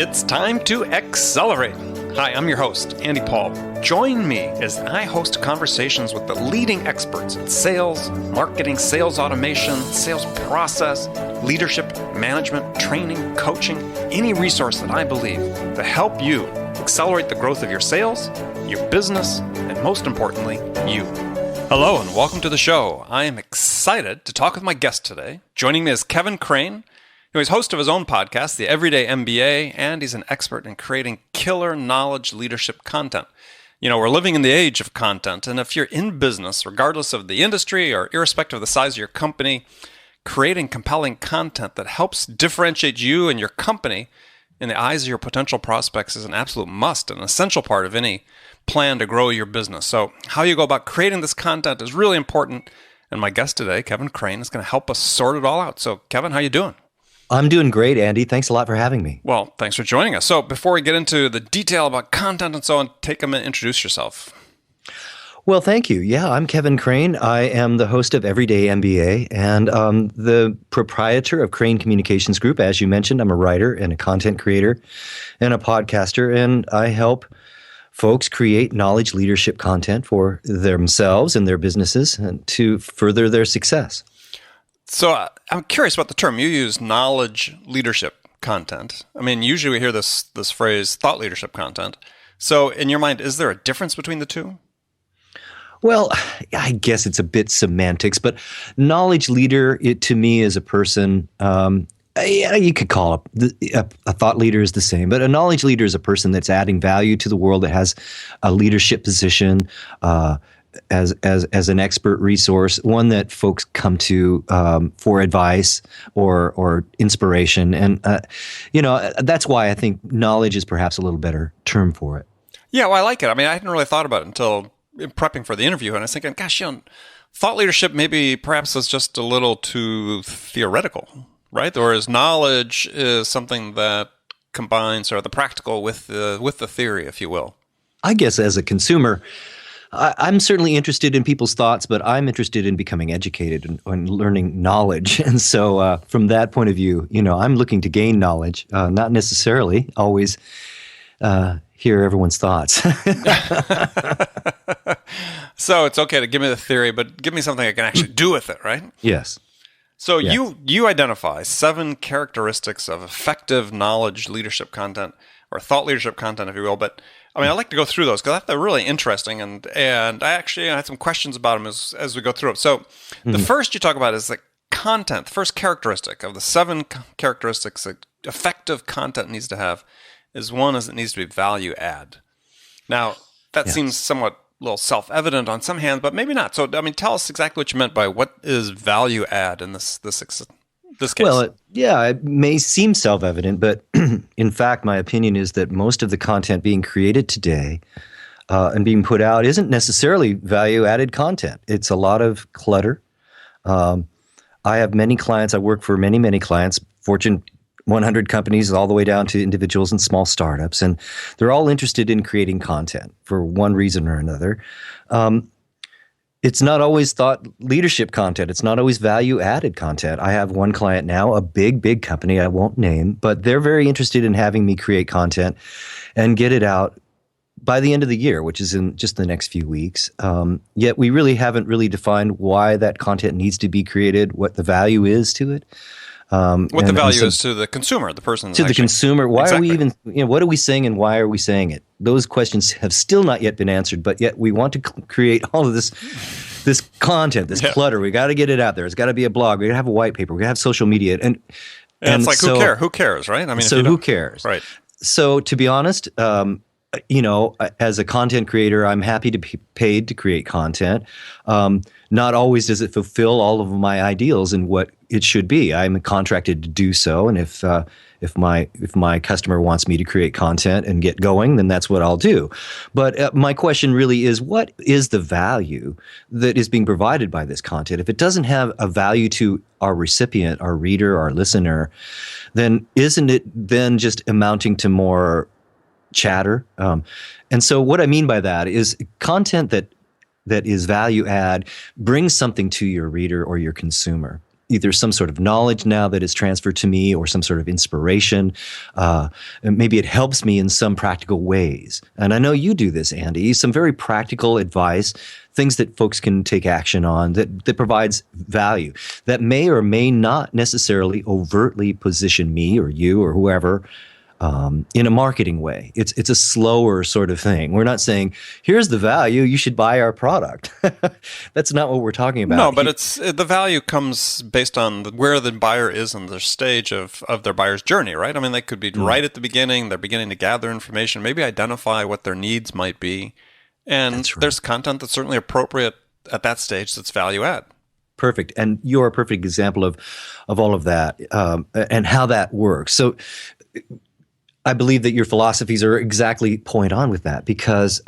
It's time to accelerate. Hi, I'm your host, Andy Paul. Join me as I host conversations with the leading experts in sales, marketing, sales automation, sales process, leadership, management, training, coaching, any resource that I believe to help you accelerate the growth of your sales, your business, and most importantly, you. Hello and welcome to the show. I am excited to talk with my guest today. Joining me is Kevin Craine. He's host of his own podcast, The Everyday MBA, and he's an expert in creating killer knowledge leadership content. You know, we're living in the age of content, and if you're in business, regardless of the industry or irrespective of the size of your company, creating compelling content that helps differentiate you and your company in the eyes of your potential prospects is an absolute must, an essential part of any plan to grow your business. So how you go about creating this content is really important, and my guest today, Kevin Craine, is going to help us sort it all out. So Kevin, how you doing? I'm doing great, Andy. Thanks a lot for having me. Well, thanks for joining us. So before we get into the detail about content and so on, take a minute, introduce yourself. Well, thank you. Yeah, I'm Kevin Craine. I am the host of Everyday MBA and the proprietor of Craine Communications Group. As you mentioned, I'm a writer and a content creator and a podcaster, and I help folks create knowledge leadership content for themselves and their businesses and to further their success. So I'm curious about the term. You use knowledge leadership content. I mean, usually we hear this phrase, thought leadership content. So in your mind, is there a difference between the two? Well, I guess it's a bit semantics, but knowledge leader, to me, is a person, you could call a thought leader is the same, but a knowledge leader is a person that's adding value to the world, that has a leadership position, as an expert resource, one that folks come to for advice or inspiration. And, that's why I think knowledge is perhaps a little better term for it. Yeah, well, I like it. I mean, I hadn't really thought about it until prepping for the interview. And I was thinking, gosh, thought leadership maybe perhaps is just a little too theoretical, right? Whereas knowledge is something that combines sort of the practical with the theory, if you will. I guess as a consumer, I'm certainly interested in people's thoughts, but I'm interested in becoming educated and learning knowledge. And so from that point of view, I'm looking to gain knowledge, not necessarily always hear everyone's thoughts. So it's okay to give me the theory, but give me something I can actually do with it, right? Yes. So yes. You identify 7 characteristics of effective knowledge leadership content, or thought leadership content, if you will. But I mean, I'd like to go through those because they're really interesting, and I actually had some questions about them as we go through it. So the first you talk about is the content. The first characteristic of the 7 characteristics that effective content needs to have is it needs to be value add. Now, that seems somewhat a little self-evident on some hands, but maybe not. So, I mean, tell us exactly what you meant by what is value add in this case. Well, it may seem self-evident, but in fact, my opinion is that most of the content being created today and being put out isn't necessarily value-added content. It's a lot of clutter. I have many clients. I work for many, many clients, Fortune 100 companies all the way down to individuals and small startups, and they're all interested in creating content for one reason or another. It's not always thought leadership content. It's not always value-added content. I have one client now, a big company I won't name, but they're very interested in having me create content and get it out by the end of the year, which is in just the next few weeks. Yet we really haven't defined why that content needs to be created, what the value is to it. What the value is to the consumer, the person. To the consumer. Why are we even, what are we saying and why are we saying it? Those questions have still not yet been answered, but yet we want to create all of this content, this clutter. We got to get it out there. It's got to be a blog. We got to have a white paper. We got to have social media. And it's like, who cares, right? I mean, so who cares? Right. So to be honest, as a content creator, I'm happy to be paid to create content. Not always does it fulfill all of my ideals and what it should be. I'm contracted to do so, and if my customer wants me to create content and get going, then that's what I'll do. But my question really is, what is the value that is being provided by this content? If it doesn't have a value to our recipient, our reader, our listener, then isn't it then just amounting to more chatter? And so what I mean by that is content that is value add brings something to your reader or your consumer. either some sort of knowledge now that is transferred to me or some sort of inspiration. And maybe it helps me in some practical ways. And I know you do this, Andy, some very practical advice, things that folks can take action on that provides value that may or may not necessarily overtly position me or you or whoever in a marketing way. It's a slower sort of thing. We're not saying, here's the value, you should buy our product. That's not what we're talking about. No, but the value comes based on where the buyer is in their stage of their buyer's journey, right? I mean, they could be right at the beginning, they're beginning to gather information, maybe identify what their needs might be. And there's content that's certainly appropriate at that stage that's value add. Perfect. And you're a perfect example of all of that and how that works. So I believe that your philosophies are exactly point on with that, because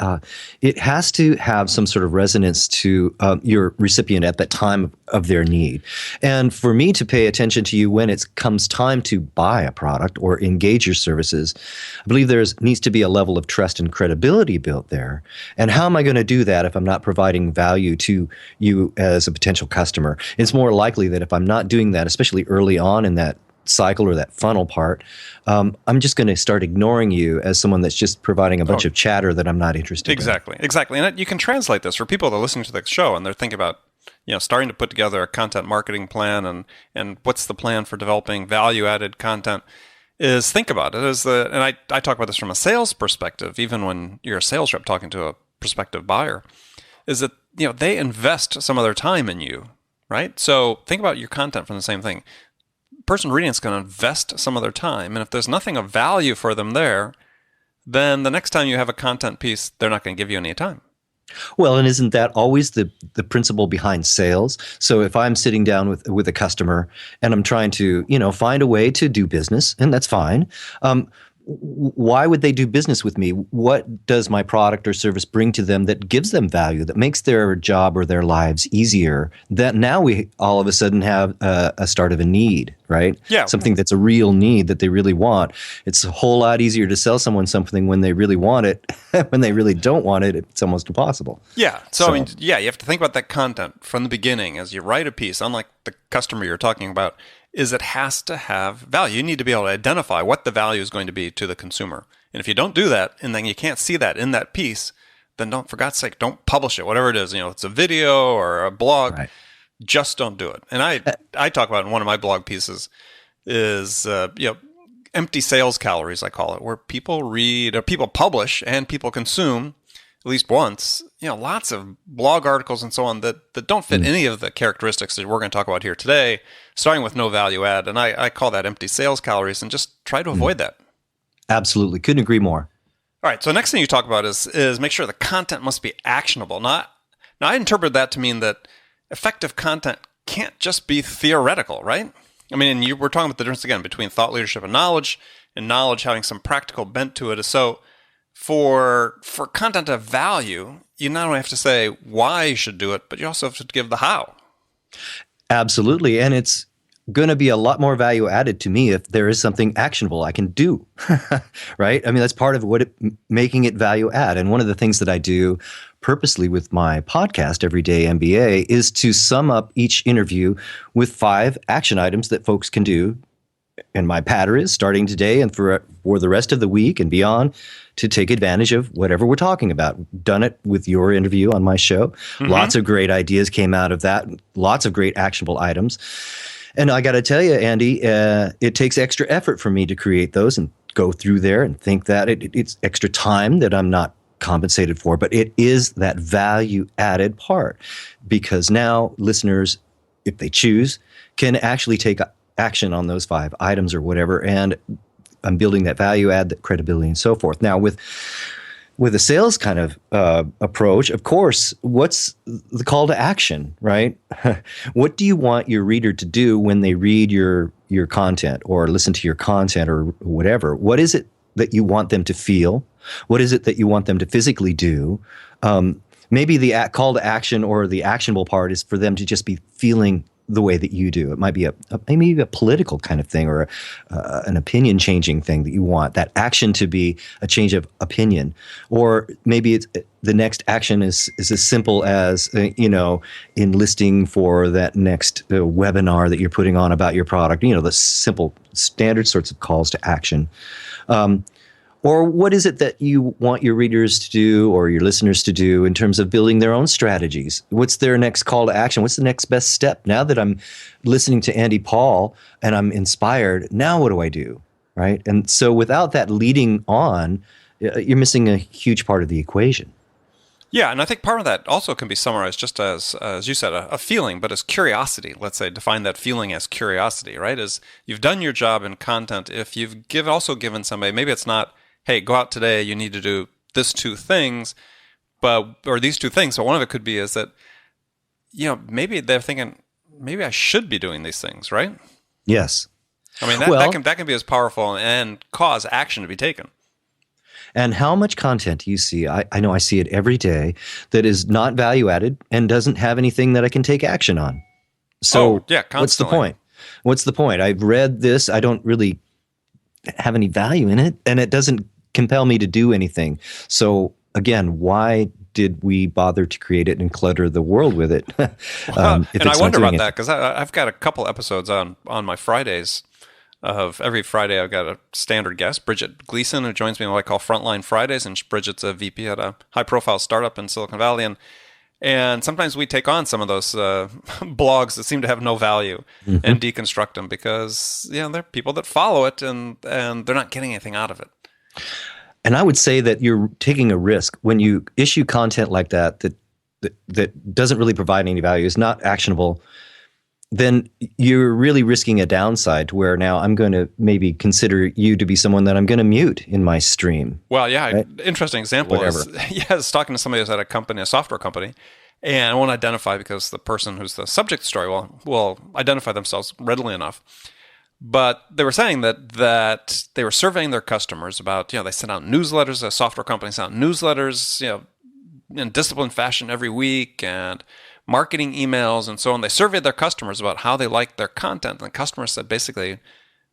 it has to have some sort of resonance to your recipient at that time of their need. And for me to pay attention to you when it comes time to buy a product or engage your services, I believe there needs to be a level of trust and credibility built there. And how am I going to do that if I'm not providing value to you as a potential customer? It's more likely that if I'm not doing that, especially early on in that cycle or that funnel part, I'm just going to start ignoring you as someone that's just providing a bunch of chatter that I'm not interested in. Exactly. And you can translate this for people that are listening to the show and they're thinking about, starting to put together a content marketing plan and what's the plan for developing value-added content, is think about it as and I talk about this from a sales perspective, even when you're a sales rep talking to a prospective buyer, is that, they invest some of their time in you, right? So think about your content from the same thing. Person reading it's going to invest some of their time, and if there's nothing of value for them there, then the next time you have a content piece, they're not going to give you any time. Well, and isn't that always the principle behind sales? So if I'm sitting down with a customer and I'm trying to find a way to do business, and that's fine. Why would they do business with me? What does my product or service bring to them that gives them value, that makes their job or their lives easier? That now we all of a sudden have a start of a need, right? Yeah. Something that's a real need that they really want. It's a whole lot easier to sell someone something when they really want it. When they really don't want it, it's almost impossible. Yeah. So, you have to think about that content from the beginning as you write a piece, unlike the customer you're talking about, is it has to have value. You need to be able to identify what the value is going to be to the consumer. And if you don't do that, and then you can't see that in that piece, then for God's sake, don't publish it. Whatever it is, it's a video or a blog, just don't do it. And I talk about in one of my blog pieces is, empty sales calories, I call it, where people read, or people publish and people consume at least once, lots of blog articles and so on that don't fit any of the characteristics that we're going to talk about here today, starting with no value add. And I call that empty sales calories, and just try to avoid that. Absolutely. Couldn't agree more. All right. So next thing you talk about is make sure the content must be actionable. Now I interpret that to mean that effective content can't just be theoretical, right? I mean, we're talking about the difference again between thought leadership and knowledge having some practical bent to it. So for content of value, you not only have to say why you should do it, but you also have to give the how. Absolutely. And it's going to be a lot more value added to me if there is something actionable I can do, right? I mean, that's part of making it value add. And one of the things that I do purposely with my podcast, Everyday MBA, is to sum up each interview with 5 action items that folks can do. And my pattern is starting today and for the rest of the week and beyond to take advantage of whatever we're talking about. Done it with your interview on my show. Mm-hmm. Lots of great ideas came out of that. Lots of great actionable items. And I got to tell you, Andy, it takes extra effort for me to create those and go through there and think that it's extra time that I'm not compensated for. But it is that value added part, because now listeners, if they choose, can actually take action on those 5 items or whatever, and I'm building that value add, that credibility, and so forth. Now, with a sales kind of approach, of course, what's the call to action, right? What do you want your reader to do when they read your content or listen to your content or whatever? What is it that you want them to feel? What is it that you want them to physically do? Maybe the call to action or the actionable part is for them to just be feeling the way that you do. It might be maybe a political kind of thing, or an opinion changing thing that you want that action to be a change of opinion, or maybe the next action is as simple as enlisting for that next webinar that you're putting on about your product. The simple standard sorts of calls to action. Or what is it that you want your readers to do or your listeners to do in terms of building their own strategies? What's their next call to action? What's the next best step? Now that I'm listening to Andy Paul and I'm inspired, now what do I do, right? And so without that leading on, you're missing a huge part of the equation. Yeah, and I think part of that also can be summarized just as you said, a feeling, but as curiosity. Let's say define that feeling as curiosity, right? As you've done your job in content, if you've also given somebody, maybe it's not, hey, go out today, you need to do these two things, but one of it could be is that, maybe they're thinking, maybe I should be doing these things, right? Yes. I mean, that can be as powerful and cause action to be taken. And how much content do you see? I know I see it every day that is not value added and doesn't have anything that I can take action on. So constantly. What's the point? What's the point? I've read this. I don't really have any value in it, and it doesn't compel me to do anything. So again, why did we bother to create it and clutter the world with it? And I wonder about that because I've got a couple episodes on my Fridays. Of every Friday, I've got a standard guest, Bridget Gleason, who joins me on what I call Frontline Fridays, and Bridget's a VP at a high-profile startup in Silicon Valley, and sometimes we take on some of those blogs that seem to have no value and deconstruct them because there are people that follow it and they're not getting anything out of it. And I would say that you're taking a risk when you issue content like that doesn't really provide any value, is not actionable. Then you're really risking a downside to where now I'm going to maybe consider you to be someone that I'm going to mute in my stream. Well, yeah, right? Interesting example I was talking to somebody who's at a software company, and I won't identify because the person who's the subject of the story will identify themselves readily enough. But they were saying that they were surveying their customers about, they sent out newsletters, a software company sent out newsletters, in disciplined fashion every week, and marketing emails and so on. They surveyed their customers about how they liked their content, and the customers said basically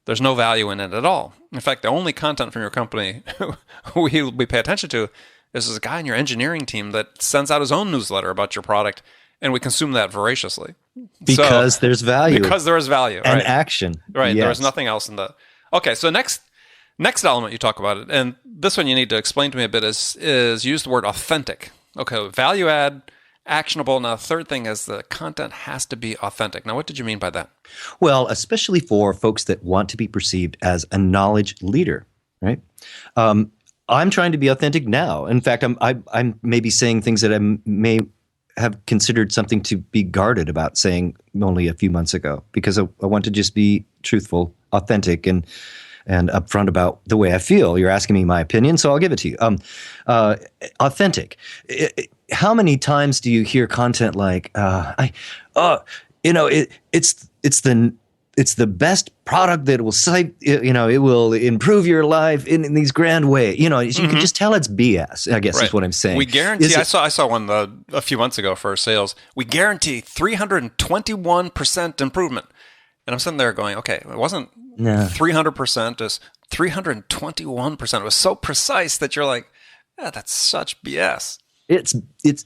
there's no value in it at all. In fact, the only content from your company we pay attention to is a guy in your engineering team that sends out his own newsletter about your product, and we consume that voraciously. Because there's value. Because there is value. And right? action. Right. Yes. There's nothing else in the... Okay, so next element you talk about it, and this one you need to explain to me a bit, is use the word authentic. Okay, value add, actionable. Now, the third thing is the content has to be authentic. Now, what did you mean by that? Well, especially for folks that want to be perceived as a knowledge leader, right? I'm trying to be authentic now. In fact, I'm maybe saying things that I may have considered something to be guarded about saying only a few months ago, because I want to just be truthful, authentic, and upfront about the way I feel. You're asking me my opinion, so I'll give it to you. Authentic. How many times do you hear content like, it's the best product that will it will improve your life in these grand ways. You can just tell it's BS, I guess is what I'm saying. We guarantee, I saw one a few months ago for sales. We guarantee 321% improvement. And I'm sitting there going, okay, it wasn't 300%, it's 321%. It was so precise that you're like, that's such BS. It's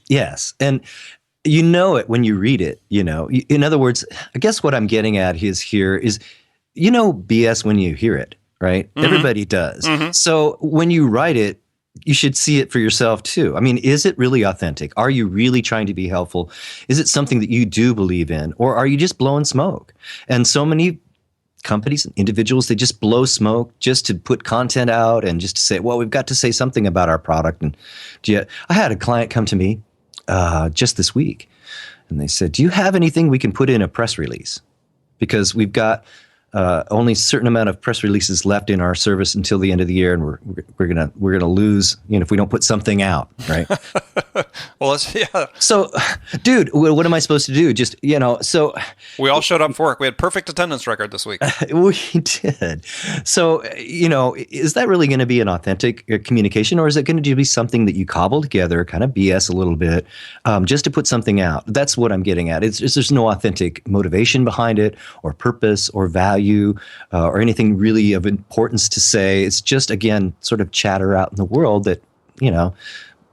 yes. And you know it when you read it, In other words, I guess what I'm getting at is BS when you hear it, right? Mm-hmm. Everybody does. Mm-hmm. So when you write it, you should see it for yourself too. I mean, is it really authentic? Are you really trying to be helpful? Is it something that you do believe in? Or are you just blowing smoke? And so many companies and individuals, they just blow smoke just to put content out and just to say, well, we've got to say something about our product. And I had a client come to me just this week, and they said, do you have anything we can put in a press release? Because we've got only a certain amount of press releases left in our service until the end of the year, and we're gonna lose, if we don't put something out, right? Well, yeah. So, dude, what am I supposed to do? Just so we all showed up for work. We had perfect attendance record this week. We did. So, is that really going to be an authentic communication, or is it going to be something that you cobble together, kind of BS a little bit, just to put something out? That's what I'm getting at. There's no authentic motivation behind it, or purpose, or value, or anything really of importance to say. It's just, again, sort of chatter out in the world that,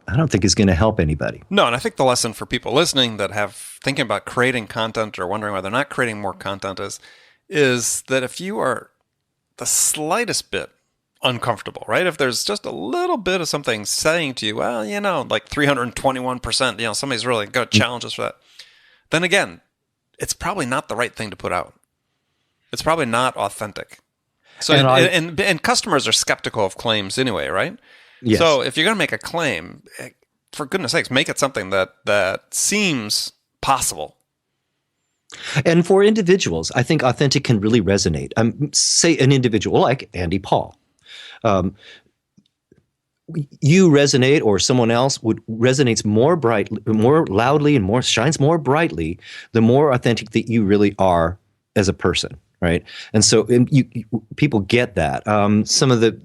I don't think is going to help anybody. No, and I think the lesson for people listening that have thinking about creating content or wondering why they're not creating more content is that if you are the slightest bit uncomfortable, right? If there's just a little bit of something saying to you, well, like 321%, somebody's really got challenges for that, then again, it's probably not the right thing to put out. It's probably not authentic. So, and customers are skeptical of claims anyway, right? Yes. So if you're going to make a claim, for goodness sakes, make it something that seems possible. And for individuals, I think authentic can really resonate. Say an individual like Andy Paul. You resonate, or someone else resonates more loudly, and shines more brightly, the more authentic that you really are as a person, right? And so people get that. Some of the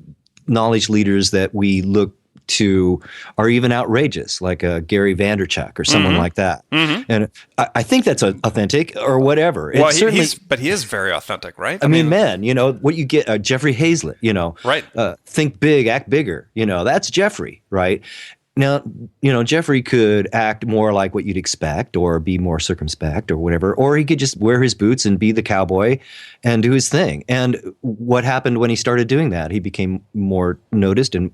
knowledge leaders that we look to are even outrageous, like Gary Vaynerchuk or someone like that. Mm-hmm. And I think that's authentic or whatever. Well, but he is very authentic, right? I mean, man, what you get, Jeffrey Hazlett, right? Think big, act bigger. That's Jeffrey, right? Now, Jeffrey could act more like what you'd expect, or be more circumspect, or whatever, or he could just wear his boots and be the cowboy and do his thing. And what happened when he started doing that? He became more noticed, and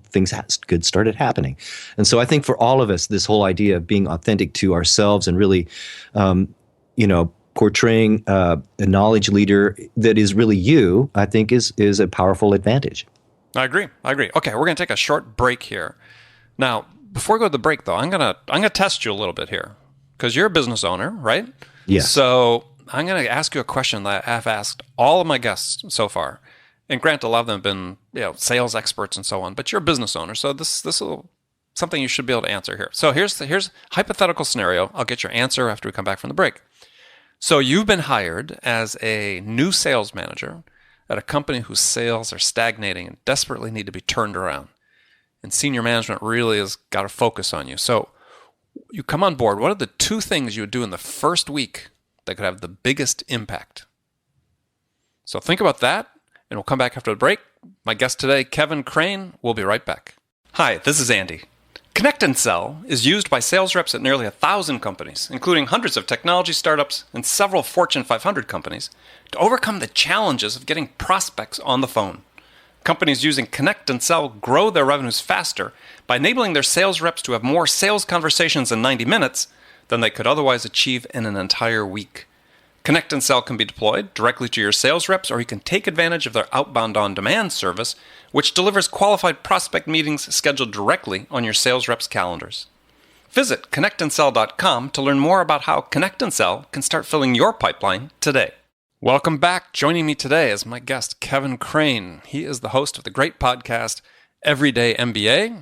things good started happening. And so I think for all of us, this whole idea of being authentic to ourselves and really, portraying a knowledge leader that is really you, I think is a powerful advantage. I agree. Okay, we're going to take a short break here. Now, before we go to the break, though, I'm gonna test you a little bit here, because you're a business owner, right? Yes. So I'm going to ask you a question that I've asked all of my guests so far. And granted, a lot of them have been sales experts and so on, but you're a business owner, so this is something you should be able to answer here. So here's hypothetical scenario. I'll get your answer after we come back from the break. So you've been hired as a new sales manager at a company whose sales are stagnating and desperately need to be turned around. And senior management really has got to focus on you. So you come on board. What are the two things you would do in the first week that could have the biggest impact? So think about that, and we'll come back after the break. My guest today, Kevin Craine. We'll be right back. Hi, this is Andy. Connect and Sell is used by sales reps at nearly 1,000 companies, including hundreds of technology startups and several Fortune 500 companies, to overcome the challenges of getting prospects on the phone. Companies using Connect and Sell grow their revenues faster by enabling their sales reps to have more sales conversations in 90 minutes than they could otherwise achieve in an entire week. Connect and Sell can be deployed directly to your sales reps, or you can take advantage of their outbound on-demand service, which delivers qualified prospect meetings scheduled directly on your sales reps' calendars. Visit connectandsell.com to learn more about how Connect and Sell can start filling your pipeline today. Welcome back. Joining me today is my guest, Kevin Craine. He is the host of the great podcast, Everyday MBA.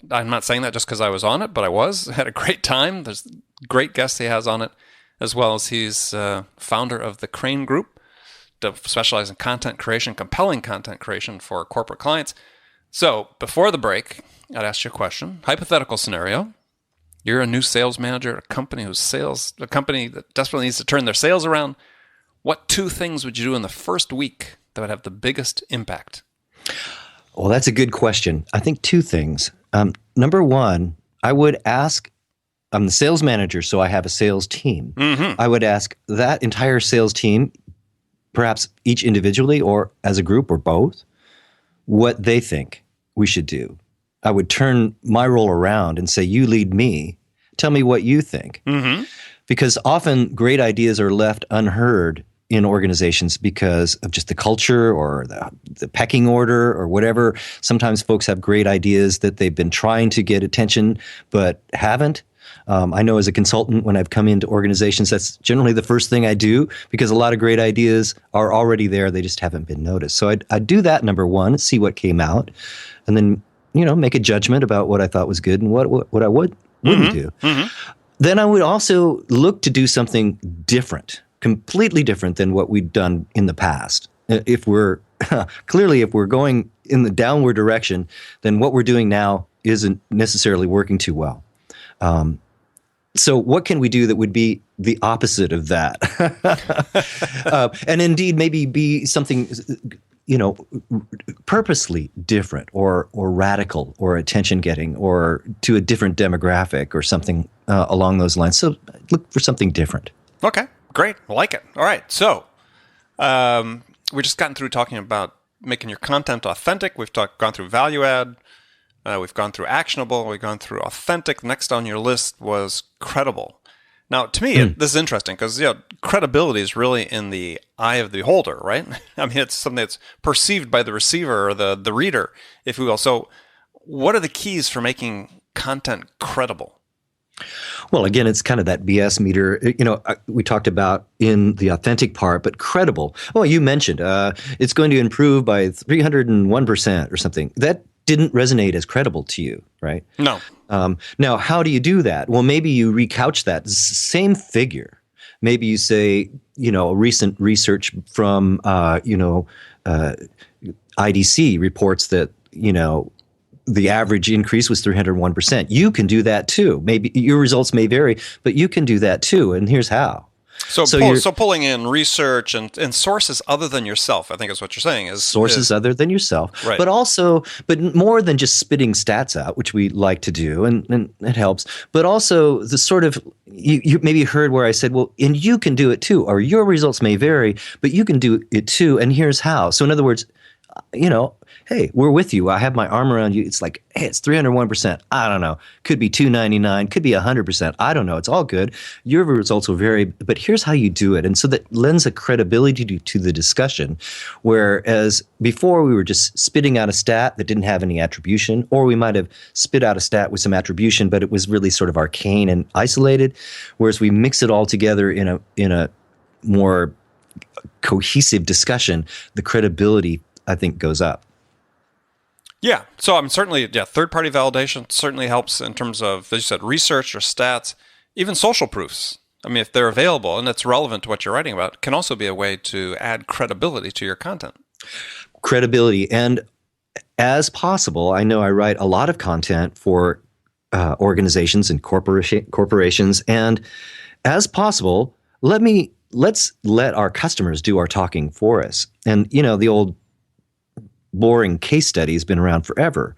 I'm not saying that just because I was on it, but I was. I had a great time. There's great guests he has on it, as well as he's founder of the Craine Group, to specialize in content creation, compelling content creation for corporate clients. So before the break, I'd ask you a question. Hypothetical scenario. You're a new sales manager at a company that desperately needs to turn their sales around. What two things would you do in the first week that would have the biggest impact? Well, that's a good question. I think two things. Number one, I would ask, I'm the sales manager, so I have a sales team. Mm-hmm. I would ask that entire sales team, perhaps each individually or as a group or both, what they think we should do. I would turn my role around and say, you lead me. Tell me what you think. Mm-hmm. Because often great ideas are left unheard in organizations because of just the culture or the pecking order or whatever. Sometimes folks have great ideas that they've been trying to get attention but haven't. I know as a consultant, when I've come into organizations, that's generally the first thing I do because a lot of great ideas are already there. They just haven't been noticed. So I'd do that, number one, see what came out, and then, make a judgment about what I thought was good and what I wouldn't do. Mm-hmm. Then I would also look to do something different, completely different than what we'd done in the past. If we're going in the downward direction, then what we're doing now isn't necessarily working too well. So what can we do that would be the opposite of that? And indeed, maybe be something, purposely different or radical or attention-getting or to a different demographic or something along those lines. So look for something different. Okay, great. I like it. All right. So we've just gotten through talking about making your content authentic. We've gone through value add. We've gone through actionable. We've gone through authentic. Next on your list was credible. Now, to me, this is interesting because credibility is really in the eye of the beholder, right? I mean, it's something that's perceived by the receiver or the reader, if you will. So what are the keys for making content credible? Well, again, it's kind of that BS meter, we talked about in the authentic part, but credible. Well, you mentioned it's going to improve by 301% or something. That didn't resonate as credible to you, right? No. Now, how do you do that? Well, maybe you recouch that same figure. Maybe you say, recent research from, IDC reports that, the average increase was 301%. You can do that too. Maybe your results may vary, but you can do that too. And here's how. So pulling in research and sources other than yourself, I think is what you're saying. Is other than yourself, right. But more than just spitting stats out, which we like to do, and it helps. But also the sort of, you maybe heard where I said, well, and you can do it too, or your results may vary, but you can do it too, and here's how. So in other words, hey, we're with you. I have my arm around you. It's like, hey, it's 301%. I don't know. Could be 299, could be 100%. I don't know. It's all good. Your results will vary, but here's how you do it. And so that lends a credibility to the discussion, whereas before we were just spitting out a stat that didn't have any attribution, or we might have spit out a stat with some attribution, but it was really sort of arcane and isolated, whereas we mix it all together in a more cohesive discussion, the credibility, I think, goes up. Yeah. So I'm certainly, third-party validation certainly helps in terms of, as you said, research or stats, even social proofs. I mean, if they're available and it's relevant to what you're writing about, can also be a way to add credibility to your content. Credibility. And as possible, I know I write a lot of content for organizations and corporations. And as possible, let's let our customers do our talking for us. And, the old boring case study has been around forever.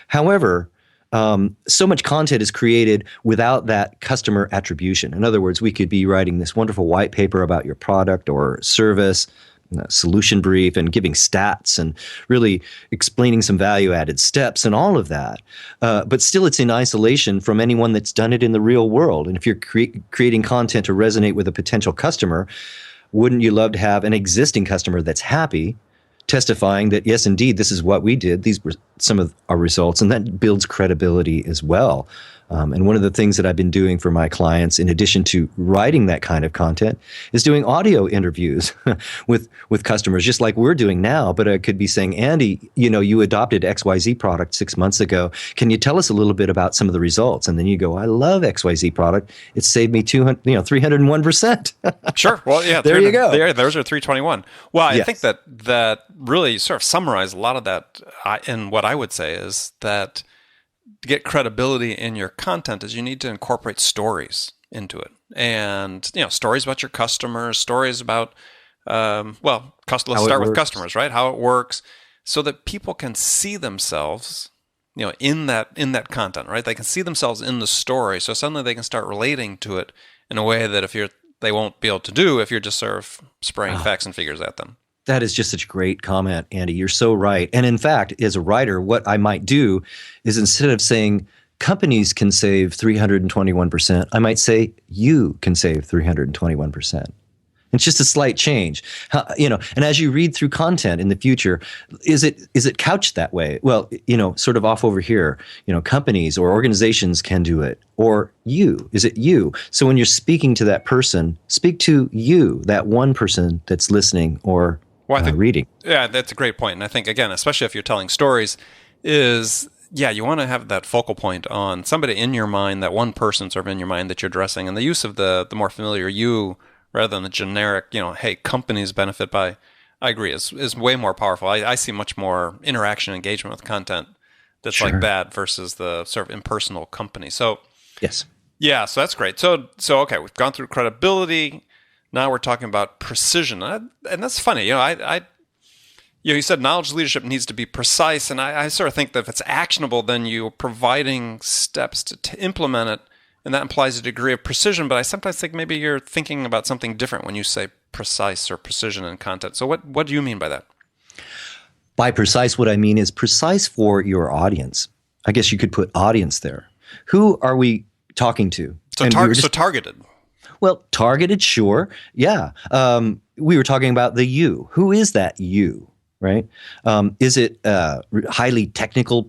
However, so much content is created without that customer attribution. In other words, we could be writing this wonderful white paper about your product or service, solution brief, and giving stats and really explaining some value-added steps and all of that. But still, it's in isolation from anyone that's done it in the real world. And if you're creating content to resonate with a potential customer, wouldn't you love to have an existing customer that's happy, testifying that, yes, indeed, this is what we did. These were some of our results, and that builds credibility as well. And one of the things that I've been doing for my clients, in addition to writing that kind of content, is doing audio interviews with customers, just like we're doing now. But I could be saying, Andy, you adopted XYZ product 6 months ago. Can you tell us a little bit about some of the results? And then you go, I love XYZ product. It saved me 301%. Sure. Well, yeah. There you go. Those are 321. Well, I Yes. think that really sort of summarized a lot of that. And what I would say is that to get credibility in your content is you need to incorporate stories into it. And, stories about your customers, stories about, let's start with customers, right? How it works, so that people can see themselves, in that content, right? They can see themselves in the story. So suddenly they can start relating to it in a way that they won't be able to do if you're just sort of spraying facts and figures at them. That is just such a great comment, Andy. You're so right. And in fact, as a writer, what I might do is instead of saying companies can save 321%, I might say you can save 321%. It's just a slight change, and as you read through content in the future, is it couched that way? Well, sort of off over here, companies or organizations can do it, or is it you? So when you're speaking to that person, speak to you, that one person that's listening or reading. Yeah, that's a great point. And I think, again, especially if you're telling stories, you want to have that focal point on somebody in your mind, that one person sort of in your mind that you're addressing, and the use of the more familiar you rather than the generic, hey, companies benefit by, I agree, is way more powerful. I see much more interaction, engagement with content that's like that versus the sort of impersonal company. So, yes. Yeah, so that's great. So okay, we've gone through credibility. Now we're talking about precision. And that's funny. You said knowledge leadership needs to be precise, and I sort of think that if it's actionable, then you're providing steps to implement it, and that implies a degree of precision. But I sometimes think maybe you're thinking about something different when you say precise or precision in content. So what do you mean by that? By precise, what I mean is precise for your audience. I guess you could put audience there. Who are we talking to? So targeted. Well, targeted, sure. Yeah. We were talking about the you. Who is that you, right? Is it a highly technical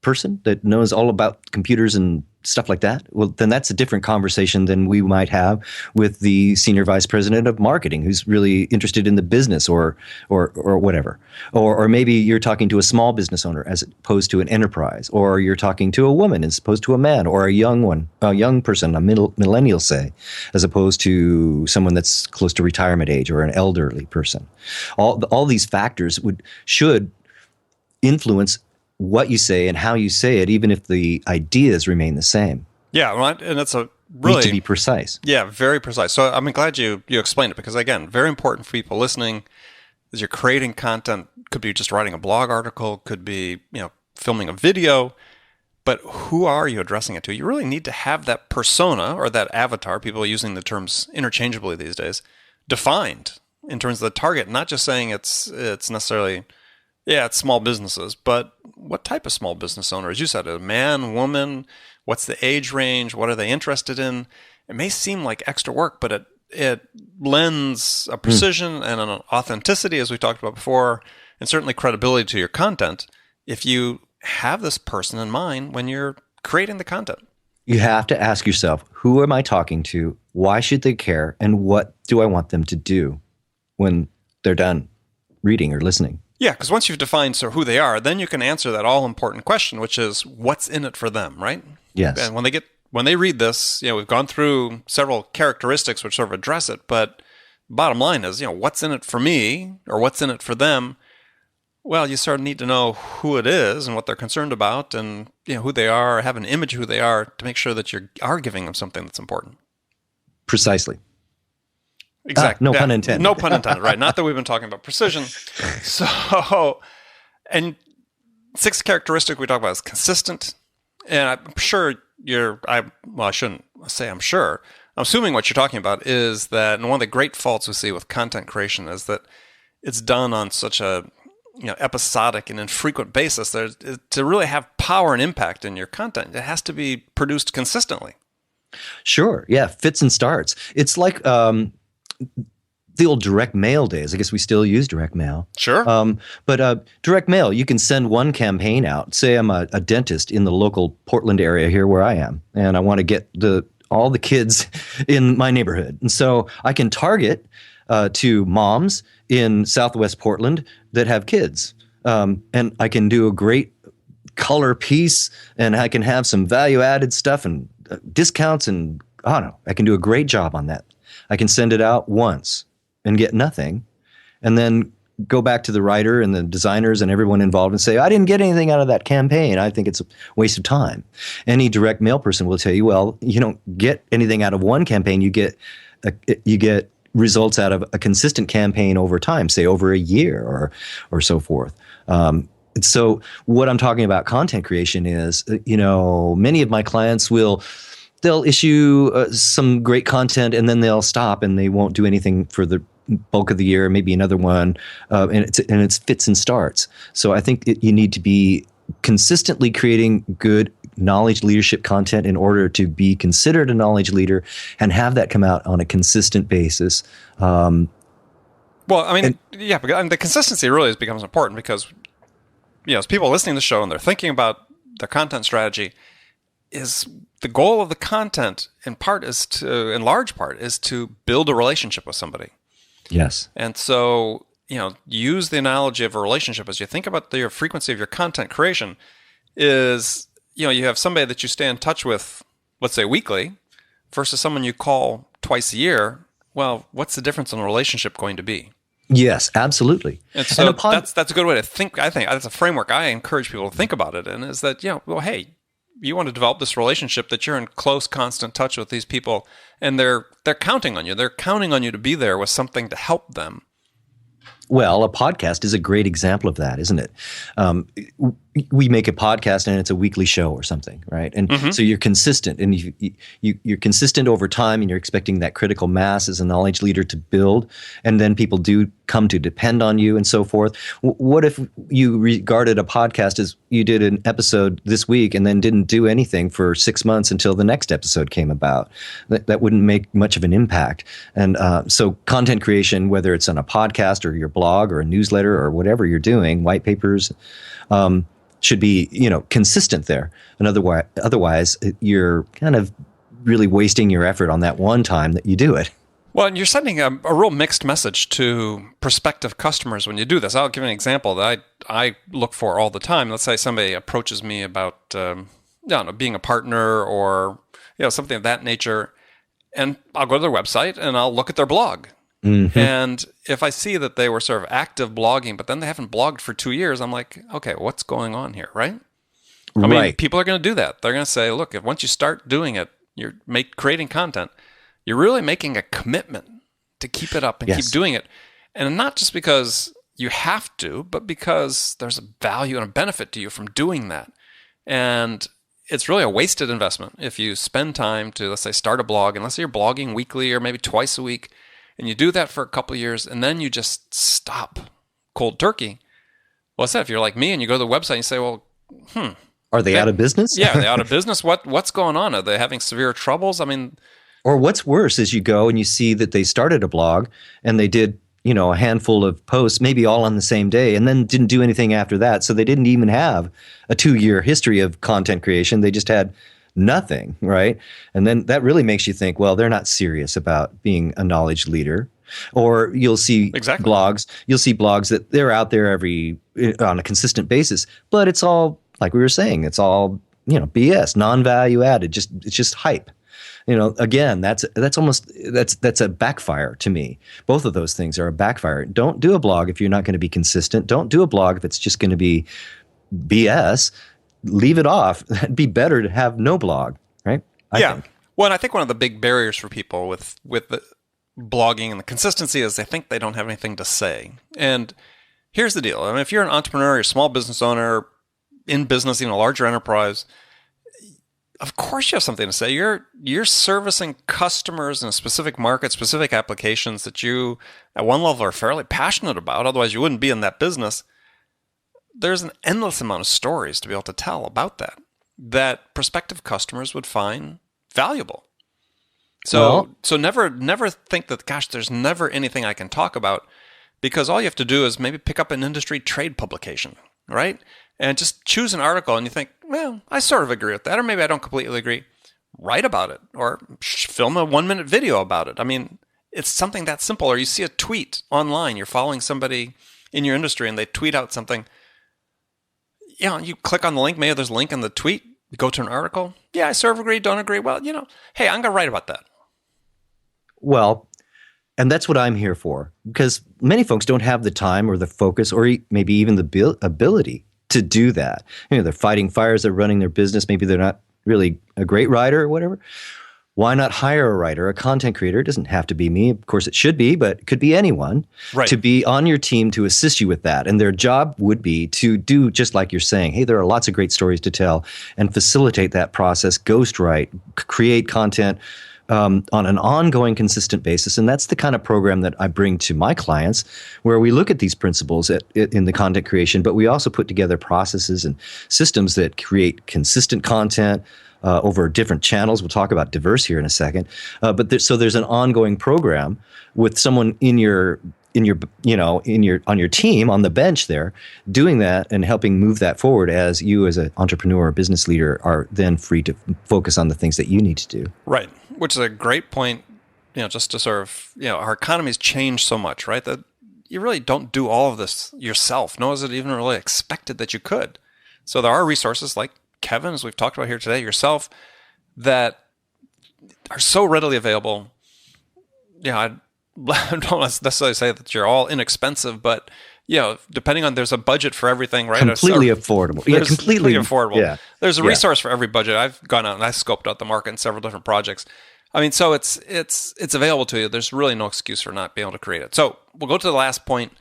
person that knows all about computers and stuff like that? Well, then that's a different conversation than we might have with the senior vice president of marketing, who's really interested in the business or whatever. Or maybe you're talking to a small business owner as opposed to an enterprise, or you're talking to a woman as opposed to a man, or a young person, a millennial, say, as opposed to someone that's close to retirement age or an elderly person. All these factors should influence what you say and how you say it, even if the ideas remain the same. Yeah, right. And that's a really... Need to be precise. Yeah, very precise. So I'm glad you explained it, because, again, very important for people listening as you're creating content. Could be just writing a blog article, could be, filming a video, but who are you addressing it to? You really need to have that persona or that avatar, people are using the terms interchangeably these days, defined in terms of the target, not just saying it's necessarily... Yeah, it's small businesses, but what type of small business owner? As you said, a man, woman, what's the age range? What are they interested in? It may seem like extra work, but it lends a precision and an authenticity, as we talked about before, and certainly credibility to your content if you have this person in mind when you're creating the content. You have to ask yourself, who am I talking to? Why should they care? And what do I want them to do when they're done reading or listening? Yeah, because once you've defined who they are, then you can answer that all-important question, which is, what's in it for them, right? Yes. And when they read this, we've gone through several characteristics which sort of address it, but bottom line is, what's in it for me or what's in it for them? Well, you sort of need to know who it is and what they're concerned about, and who they are, have an image of who they are to make sure that you are giving them something that's important. Precisely. Exactly. No pun intended. No pun intended, right? Not that we've been talking about precision. So, and sixth characteristic we talk about is consistent. And I'm sure I shouldn't say I'm sure. I'm assuming what you're talking about is that, and one of the great faults we see with content creation is that it's done on such a episodic and infrequent basis. To really have power and impact in your content, it has to be produced consistently. Sure. Yeah. Fits and starts. It's like, the old direct mail days. I guess we still use direct mail. Sure. But direct mail, you can send one campaign out. Say I'm a dentist in the local Portland area here where I am, and I want to get all the kids in my neighborhood. And so I can target to moms in Southwest Portland that have kids. And I can do a great color piece, and I can have some value-added stuff and discounts, and I don't know. I can do a great job on that. I can send it out once and get nothing, and then go back to the writer and the designers and everyone involved and say, I didn't get anything out of that campaign. I think it's a waste of time. Any direct mail person will tell you, well, you don't get anything out of one campaign. You get results out of a consistent campaign over time, say over a year or so forth. So what I'm talking about content creation is, many of my clients they'll issue some great content, and then they'll stop and they won't do anything for the bulk of the year, maybe another one, and it's fits and starts. So I think you need to be consistently creating good knowledge leadership content in order to be considered a knowledge leader and have that come out on a consistent basis. Well, I mean, but the consistency really becomes important because, as people listening to the show and they're thinking about their content strategy, is the goal of the content in large part is to build a relationship with somebody. Yes. And so, use the analogy of a relationship as you think about the frequency of your content creation is, you have somebody that you stay in touch with, let's say weekly, versus someone you call twice a year. Well, what's the difference in the relationship going to be? Yes, absolutely. And so that's a good way to think. I think that's a framework I encourage people to think about it in, is that, hey, you want to develop this relationship that you're in close, constant touch with these people, and they're counting on you. They're counting on you to be there with something to help them. Well, a podcast is a great example of that, isn't it? We make a podcast and it's a weekly show or something, right? And so you're consistent, and you're consistent over time, and you're expecting that critical mass as a knowledge leader to build, and then people do come to depend on you and so forth. What if you regarded a podcast as you did an episode this week and then didn't do anything for 6 months until the next episode came about? That wouldn't make much of an impact. And so content creation, whether it's on a podcast or your blog or a newsletter or whatever you're doing, white papers, should be, consistent there. And otherwise, you're kind of really wasting your effort on that one time that you do it. Well, and you're sending a real mixed message to prospective customers when you do this. I'll give an example that I look for all the time. Let's say somebody approaches me about being a partner or something of that nature, and I'll go to their website and I'll look at their blog. Mm-hmm. And if I see that they were sort of active blogging, but then they haven't blogged for 2 years, I'm like, okay, what's going on here, right? I mean, people are going to do that. They're going to say, look, if once you start doing it, you're creating content, you're really making a commitment to keep it up and keep doing it. And not just because you have to, but because there's a value and a benefit to you from doing that. And it's really a wasted investment if you spend time to, let's say, start a blog, and let's say you're blogging weekly or maybe twice a week, and you do that for a couple of years, and then you just stop cold turkey. Well, I said, if you're like me and you go to the website and you say, well, are they out of business? Yeah, are they out of business? What's going on? Are they having severe troubles? I mean, or what's worse is you go and you see that they started a blog and they did, a handful of posts, maybe all on the same day, and then didn't do anything after that. So they didn't even have a 2-year history of content creation. They just had nothing, right? And then that really makes you think, well, they're not serious about being a knowledge leader. Or you'll see blogs that they're out there on a consistent basis, but it's all, like we were saying, it's all, BS, non-value added, it's just hype. Again, that's a backfire to me. Both of those things are a backfire. Don't do a blog if you're not going to be consistent. Don't do a blog if it's just going to be BS. Leave it off. It'd be better to have no blog, right? I think. Well, and I think one of the big barriers for people with the blogging and the consistency is they think they don't have anything to say. And here's the deal. I mean, if you're an entrepreneur, you're a small business owner, in business, even a larger enterprise, of course you have something to say. You're servicing customers in a specific market, specific applications that you, at one level, are fairly passionate about. Otherwise, you wouldn't be in that business. There's an endless amount of stories to be able to tell about that prospective customers would find valuable. So never think that, gosh, there's never anything I can talk about, because all you have to do is maybe pick up an industry trade publication, right? And just choose an article and you think, well, I sort of agree with that, or maybe I don't completely agree. Write about it, or film a 1-minute video about it. I mean, it's something that simple. Or you see a tweet online, you're following somebody in your industry and they tweet out something. You click on the link, maybe there's a link in the tweet, you go to an article. Yeah, I sort of agree, don't agree. Well, hey, I'm going to write about that. Well, and that's what I'm here for, because many folks don't have the time or the focus or maybe even the ability to do that. They're fighting fires, they're running their business. Maybe they're not really a great writer or whatever. Why not hire a writer, a content creator? It doesn't have to be me. Of course, it should be, but it could be anyone, right, to be on your team to assist you with that. And their job would be to do just like you're saying. Hey, there are lots of great stories to tell, and facilitate that process, ghostwrite, create content, on an ongoing, consistent basis. And that's the kind of program that I bring to my clients, where we look at these principles in the content creation, but we also put together processes and systems that create consistent content over different channels. We'll talk about diverse here in a second. So there's an ongoing program with someone on your team on the bench there, doing that and helping move that forward as you as an entrepreneur or business leader are then free to focus on the things that you need to do. Right. Which is a great point, just to sort of, our economy's changed so much, right? That you really don't do all of this yourself, nor is it even really expected that you could. So there are resources like Kevin, as we've talked about here today, yourself, that are so readily available. I don't necessarily say that you're all inexpensive, but depending on, there's a budget for everything, right? Completely affordable. Yeah, completely affordable. Yeah. There's a resource for every budget. I've gone out and I scoped out the market in several different projects. I mean, so it's available to you. There's really no excuse for not being able to create it. So we'll go to the last point,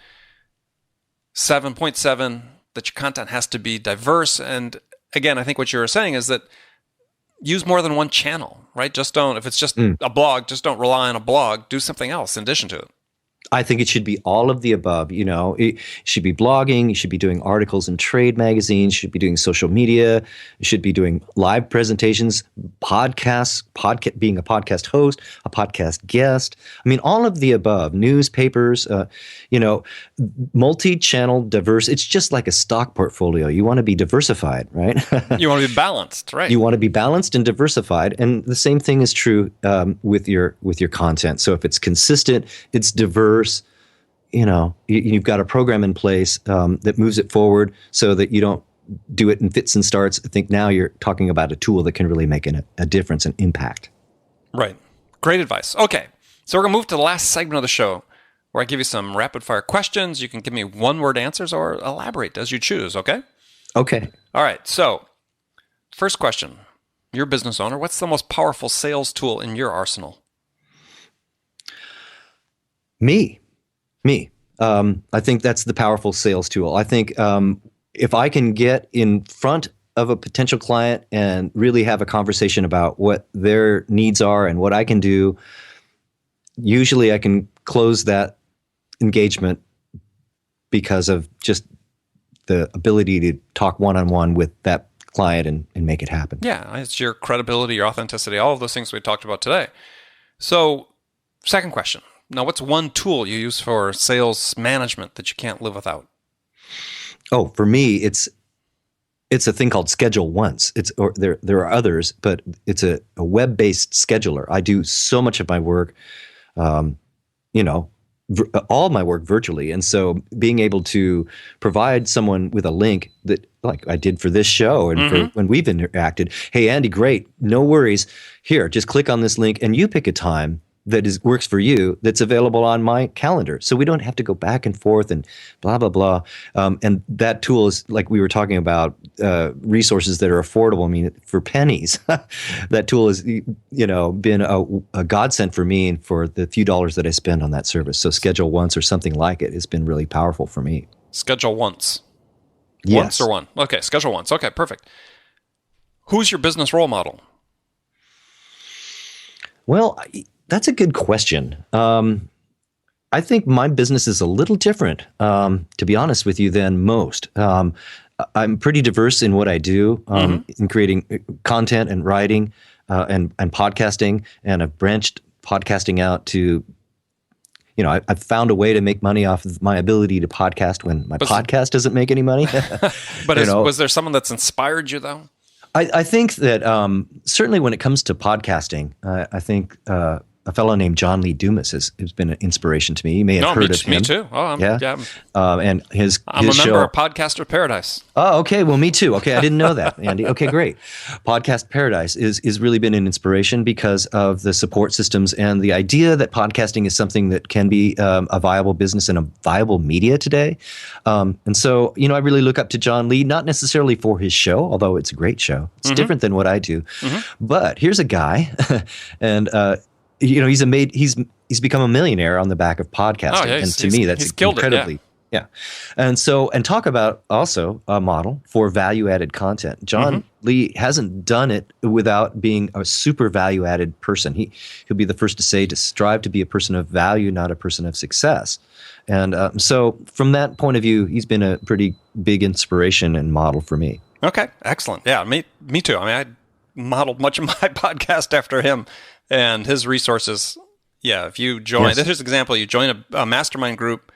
7.7, that your content has to be diverse. And again, I think what you were saying is that use more than one channel, right? If it's just a blog, just don't rely on a blog. Do something else in addition to it. I think it should be all of the above. It should be blogging. You should be doing articles in trade magazines. You should be doing social media. You should be doing live presentations, podcasts, being a podcast host, a podcast guest. I mean, all of the above. Newspapers. Multi-channel, diverse. It's just like a stock portfolio. You want to be diversified, right? You want to be balanced, right? You want to be balanced and diversified, and the same thing is true with your content. So if it's consistent, it's diverse. You've got a program in place that moves it forward so that you don't do it in fits and starts. I think now you're talking about a tool that can really make a difference and impact. Right. Great advice. Okay. So we're going to move to the last segment of the show where I give you some rapid fire questions. You can give me one-word answers or elaborate as you choose, okay? Okay. All right. So first question. You're a business owner. What's the most powerful sales tool in your arsenal? Me. I think that's the powerful sales tool. I think if I can get in front of a potential client and really have a conversation about what their needs are and what I can do, usually I can close that engagement because of just the ability to talk one-on-one with that client and make it happen. Yeah, it's your credibility, your authenticity, all of those things we talked about today. So, second question. Now, what's one tool you use for sales management that you can't live without? Oh, for me, it's a thing called Schedule Once. There are others, but it's a web-based scheduler. I do so much of my work, all my work virtually, and so being able to provide someone with a link that, like I did for this show and for when we've interacted. Hey, Andy, great, no worries. Here, just click on this link, and you pick a time that works for you, that's available on my calendar. So we don't have to go back and forth and blah, blah, blah. And that tool is, like we were talking about, resources that are affordable. I mean, for pennies. That tool has, been a godsend for me and for the few dollars that I spend on that service. So Schedule Once or something like it has been really powerful for me. Schedule Once. Yes. Once or one. Okay, Schedule Once. Okay, perfect. Who's your business role model? Well, that's a good question. I think my business is a little different, to be honest with you, than most. I'm pretty diverse in what I do, in creating content and writing and podcasting, and I've branched podcasting out to, I've found a way to make money off of my ability to podcast when my podcast doesn't make any money. But was there someone that's inspired you, though? I think that certainly when it comes to podcasting, I think a fellow named John Lee Dumas has been an inspiration to me. You may have heard of him. Me too. Oh, yeah. And I'm a member of Podcaster Paradise. Oh, okay. Well, me too. Okay, I didn't know that, Andy. Okay, great. Podcast Paradise is really been an inspiration because of the support systems and the idea that podcasting is something that can be a viable business and a viable media today. And so, I really look up to John Lee, not necessarily for his show, although it's a great show. It's different than what I do. But here's a guy, and he's become a millionaire on the back of podcasting. Oh, yeah, and to me, that's incredibly Yeah. And talk about also a model for value-added content. John Lee hasn't done it without being a super value-added person. He'll be the first to say to strive to be a person of value, not a person of success. And so from that point of view, he's been a pretty big inspiration and model for me. Okay, excellent. Yeah, me too. I mean, I modeled much of my podcast after him and his resources. Yeah, if you join, here's an example, you join a mastermind group,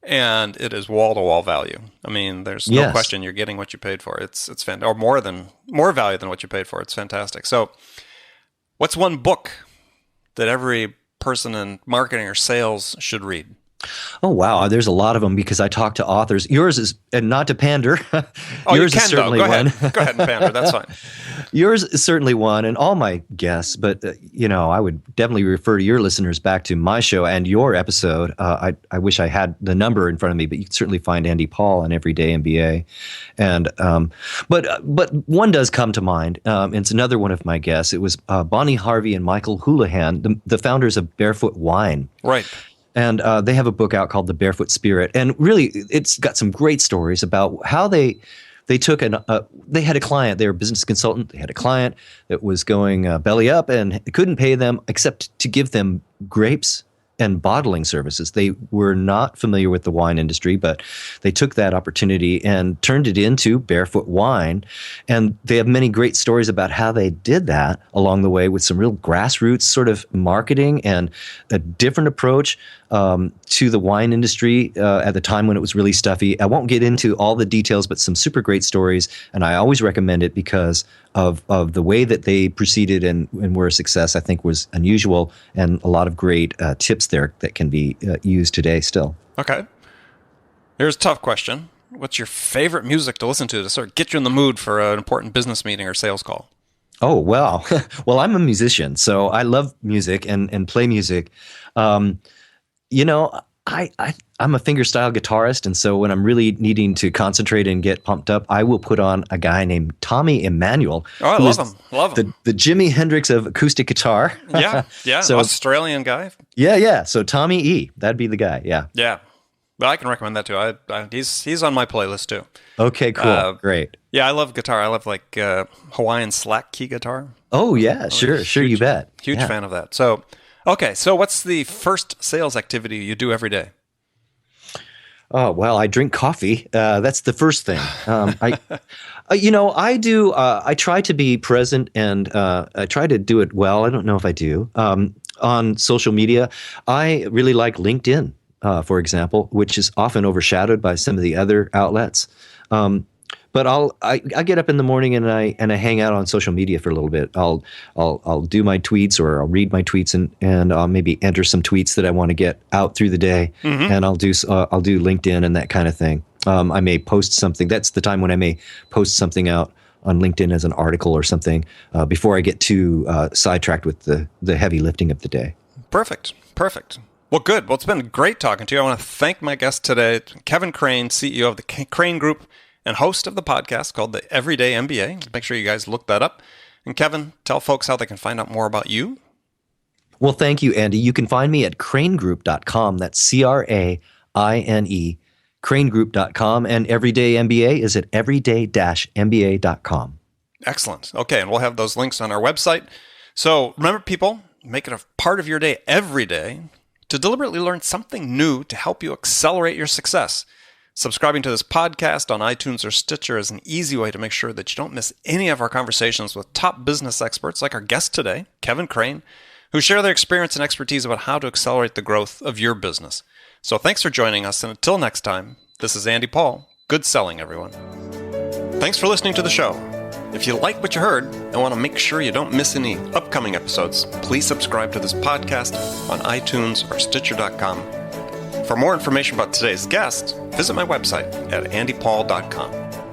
and it is wall-to-wall value. I mean, there's no question you're getting what you paid for. It's fantastic, or more value than what you paid for. It's fantastic. So, what's one book that every person in marketing or sales should read? Oh, wow. There's a lot of them because I talk to authors. Yours is, and not to pander. Yours is certainly one. Go ahead and pander. That's fine. Yours is certainly one, and all my guests. But, I would definitely refer to your listeners back to my show and your episode. I wish I had the number in front of me, but you can certainly find Andy Paul on Everyday MBA. And but one does come to mind. It's another one of my guests. It was Bonnie Harvey and Michael Houlihan, the founders of Barefoot Wine. Right. And they have a book out called The Barefoot Spirit. And really, it's got some great stories about how they took they had a client. They were a business consultant. They had a client that was going belly up and couldn't pay them except to give them grapes and bottling services. They were not familiar with the wine industry, but they took that opportunity and turned it into Barefoot Wine. And they have many great stories about how they did that along the way with some real grassroots sort of marketing and a different approach to the wine industry at the time when it was really stuffy. I won't get into all the details, but some super great stories. And I always recommend it because of the way that they proceeded and were a success, I think was unusual, and a lot of great tips there that can be used today still. Okay. Here's a tough question. What's your favorite music to listen to sort of get you in the mood for an important business meeting or sales call? Oh, wow. Well, I'm a musician, so I love music and play music. I'm a fingerstyle guitarist, and so when I'm really needing to concentrate and get pumped up, I will put on a guy named Tommy Emmanuel. Oh, I love him. Love him. The Jimi Hendrix of acoustic guitar. Yeah. So, Australian guy. Yeah. So Tommy E, that'd be the guy. Yeah. Yeah. Well, I can recommend that too. He's on my playlist too. Okay, cool. Great. Yeah, I love guitar. I love like Hawaiian slack key guitar. Oh, yeah. Sure, you bet. Huge fan of that. So, okay. So what's the first sales activity you do every day? Oh, well, I drink coffee. That's the first thing. I try to be present and I try to do it well. I don't know if I do. On social media, I really like LinkedIn, for example, which is often overshadowed by some of the other outlets. But I get up in the morning and I hang out on social media for a little bit. I'll do my tweets, or I'll read my tweets and I'll maybe enter some tweets that I want to get out through the day. Mm-hmm. And I'll do LinkedIn and that kind of thing. I may post something. That's the time when I may post something out on LinkedIn as an article or something before I get too sidetracked with the heavy lifting of the day. Perfect. Well, good. Well, it's been great talking to you. I want to thank my guest today, Kevin Craine, CEO of the Craine Group and host of the podcast called the Everyday MBA. Make sure you guys look that up. And Kevin, tell folks how they can find out more about you. Well, thank you, Andy. You can find me at crainegroup.com. That's CRAINE, crainegroup.com. And Everyday MBA is at everyday-mba.com. Excellent. Okay, and we'll have those links on our website. So remember, people, make it a part of your day every day to deliberately learn something new to help you accelerate your success. Subscribing to this podcast on iTunes or Stitcher is an easy way to make sure that you don't miss any of our conversations with top business experts like our guest today, Kevin Craine, who share their experience and expertise about how to accelerate the growth of your business. So thanks for joining us, and until next time, this is Andy Paul. Good selling, everyone. Thanks for listening to the show. If you like what you heard and want to make sure you don't miss any upcoming episodes, please subscribe to this podcast on iTunes or Stitcher.com. For more information about today's guest, visit my website at andypaul.com.